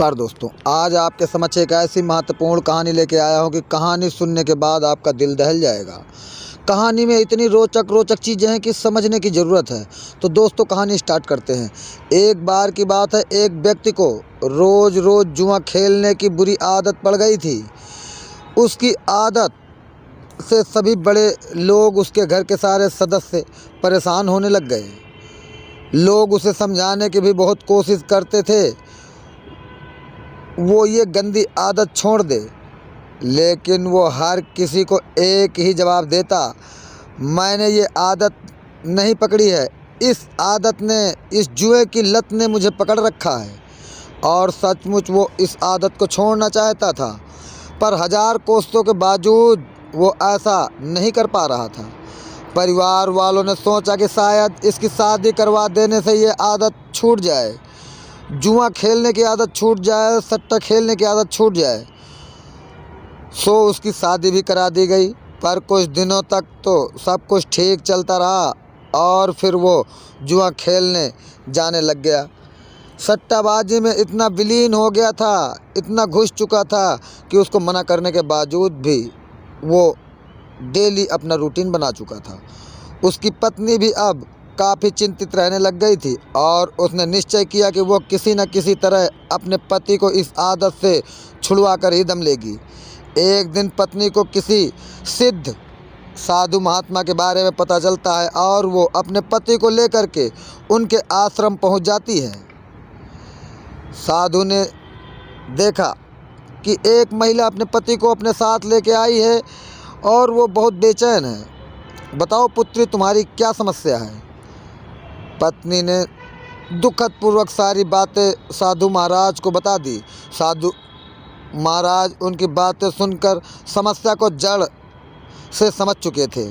नमस्कार दोस्तों, आज आपके समक्ष एक ऐसी महत्वपूर्ण कहानी लेके आया हूँ कि कहानी सुनने के बाद आपका दिल दहल जाएगा। कहानी में इतनी रोचक चीज़ें हैं कि समझने की ज़रूरत है। तो दोस्तों, कहानी स्टार्ट करते हैं। एक बार की बात है, एक व्यक्ति को रोज़ रोज़ जुआ खेलने की बुरी आदत पड़ गई थी। उसकी आदत से सभी बड़े लोग, उसके घर के सारे सदस्य परेशान होने लग गए। लोग उसे समझाने की भी बहुत कोशिश करते थे, वो ये गंदी आदत छोड़ दे, लेकिन वो हर किसी को एक ही जवाब देता, मैंने ये आदत नहीं पकड़ी है, इस आदत ने, इस जुए की लत ने मुझे पकड़ रखा है। और सचमुच वो इस आदत को छोड़ना चाहता था, पर हजार कोशिशों के बावजूद वो ऐसा नहीं कर पा रहा था। परिवार वालों ने सोचा कि शायद इसकी शादी करवा देने से ये आदत छूट जाए, जुआ खेलने की आदत छूट जाए, सट्टा खेलने की आदत छूट जाए। सो उसकी शादी भी करा दी गई। पर कुछ दिनों तक तो सब कुछ ठीक चलता रहा, और फिर वो जुआ खेलने जाने लग गया। सट्टाबाजी में इतना विलीन हो गया था, इतना घुस चुका था कि उसको मना करने के बावजूद भी वो डेली अपना रूटीन बना चुका था। उसकी पत्नी भी अब काफ़ी चिंतित रहने लग गई थी, और उसने निश्चय किया कि वो किसी न किसी तरह अपने पति को इस आदत से छुड़वा कर ही दम लेगी। एक दिन पत्नी को किसी सिद्ध साधु महात्मा के बारे में पता चलता है, और वो अपने पति को लेकर के उनके आश्रम पहुंच जाती है। साधु ने देखा कि एक महिला अपने पति को अपने साथ लेके आई है, और वो बहुत बेचैन है। बताओ पुत्री, तुम्हारी क्या समस्या है? पत्नी ने दुखद पूर्वक सारी बातें साधु महाराज को बता दी। साधु महाराज उनकी बातें सुनकर समस्या को जड़ से समझ चुके थे,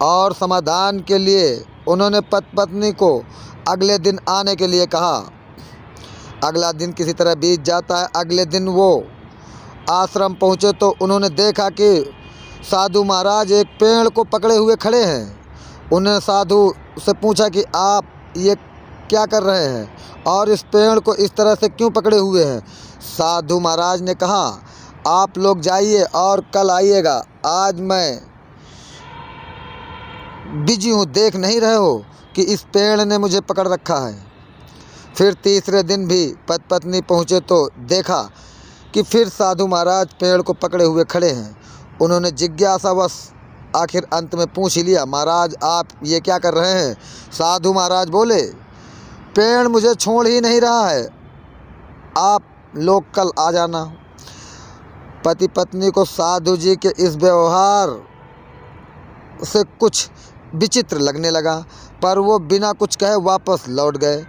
और समाधान के लिए उन्होंने पत्नी को अगले दिन आने के लिए कहा। अगला दिन किसी तरह बीत जाता है। अगले दिन वो आश्रम पहुँचे तो उन्होंने देखा कि साधु महाराज एक पेड़ को पकड़े हुए खड़े हैं। उन्होंने साधु से पूछा कि आप ये क्या कर रहे हैं, और इस पेड़ को इस तरह से क्यों पकड़े हुए हैं? साधु महाराज ने कहा, आप लोग जाइए और कल आइएगा, आज मैं बिजी हूँ, देख नहीं रहे हो कि इस पेड़ ने मुझे पकड़ रखा है। फिर तीसरे दिन भी पत्नी पहुँचे तो देखा कि फिर साधु महाराज पेड़ को पकड़े हुए खड़े हैं। उन्होंने जिज्ञासावश आखिर अंत में पूछ ही लिया, महाराज आप ये क्या कर रहे हैं? साधु महाराज बोले, पेड़ मुझे छोड़ ही नहीं रहा है, आप लोग कल आ जाना। पति पत्नी को साधु जी के इस व्यवहार से कुछ विचित्र लगने लगा, पर वो बिना कुछ कहे वापस लौट गए।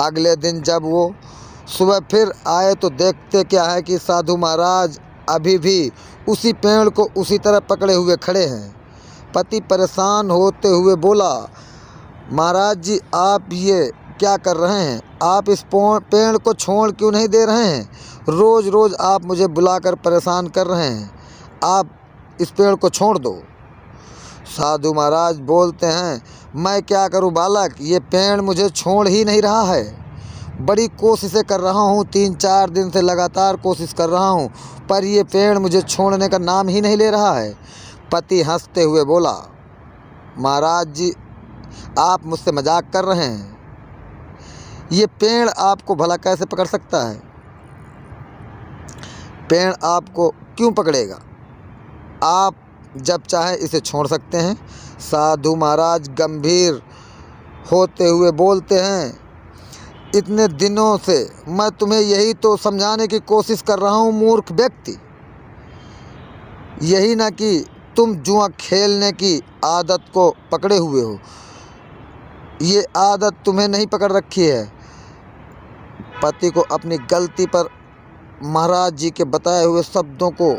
अगले दिन जब वो सुबह फिर आए तो देखते क्या है कि साधु महाराज अभी भी उसी पेड़ को उसी तरह पकड़े हुए खड़े हैं। पति परेशान होते हुए बोला, महाराज जी आप ये क्या कर रहे हैं? आप इस पेड़ को छोड़ क्यों नहीं दे रहे हैं? रोज़ रोज़ आप मुझे बुलाकर परेशान कर रहे हैं, आप इस पेड़ को छोड़ दो। साधु महाराज बोलते हैं, मैं क्या करूं बालक, ये पेड़ मुझे छोड़ ही नहीं रहा है। बड़ी कोशिशें कर रहा हूँ, 3-4 दिन से लगातार कोशिश कर रहा हूँ, पर ये पेड़ मुझे छोड़ने का नाम ही नहीं ले रहा है। पति हंसते हुए बोला, महाराज जी आप मुझसे मजाक कर रहे हैं, ये पेड़ आपको भला कैसे पकड़ सकता है? पेड़ आपको क्यों पकड़ेगा? आप जब चाहे इसे छोड़ सकते हैं। साधु महाराज गंभीर होते हुए बोलते हैं, इतने दिनों से मैं तुम्हें यही तो समझाने की कोशिश कर रहा हूँ मूर्ख व्यक्ति, यही ना कि तुम जुआ खेलने की आदत को पकड़े हुए हो, ये आदत तुम्हें नहीं पकड़ रखी है। पति को अपनी गलती पर महाराज जी के बताए हुए शब्दों को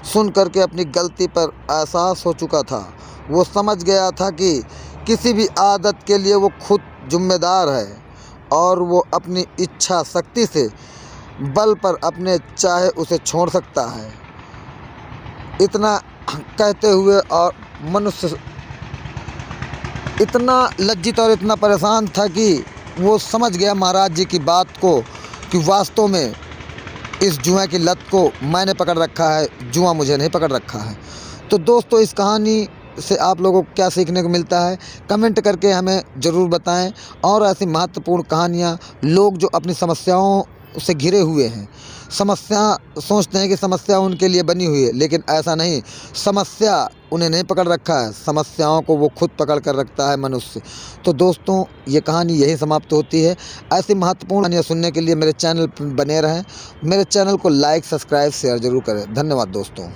सुन करके अपनी गलती पर एहसास हो चुका था। वो समझ गया था कि किसी भी आदत के लिए वो खुद जिम्मेदार है, और वो अपनी इच्छा शक्ति से बल पर अपने चाहे उसे छोड़ सकता है। इतना कहते हुए और मनुष्य इतना लज्जित और इतना परेशान था कि वो समझ गया महाराज जी की बात को कि वास्तव में इस जुए की लत को मैंने पकड़ रखा है, जुआ मुझे नहीं पकड़ रखा है। तो दोस्तों, इस कहानी से आप लोगों को क्या सीखने को मिलता है, कमेंट करके हमें ज़रूर बताएं। और ऐसी महत्वपूर्ण कहानियाँ, लोग जो अपनी समस्याओं से घिरे हुए हैं, समस्या सोचते हैं कि समस्या उनके लिए बनी हुई है, लेकिन ऐसा नहीं, समस्या उन्हें नहीं पकड़ रखा है, समस्याओं को वो खुद पकड़ कर रखता है मनुष्य। तो दोस्तों, ये कहानी यही समाप्त होती है। ऐसी महत्वपूर्ण कहानियाँ सुनने के लिए मेरे चैनल पर बने रहें। मेरे चैनल को लाइक, सब्सक्राइब, शेयर ज़रूर करें। धन्यवाद दोस्तों।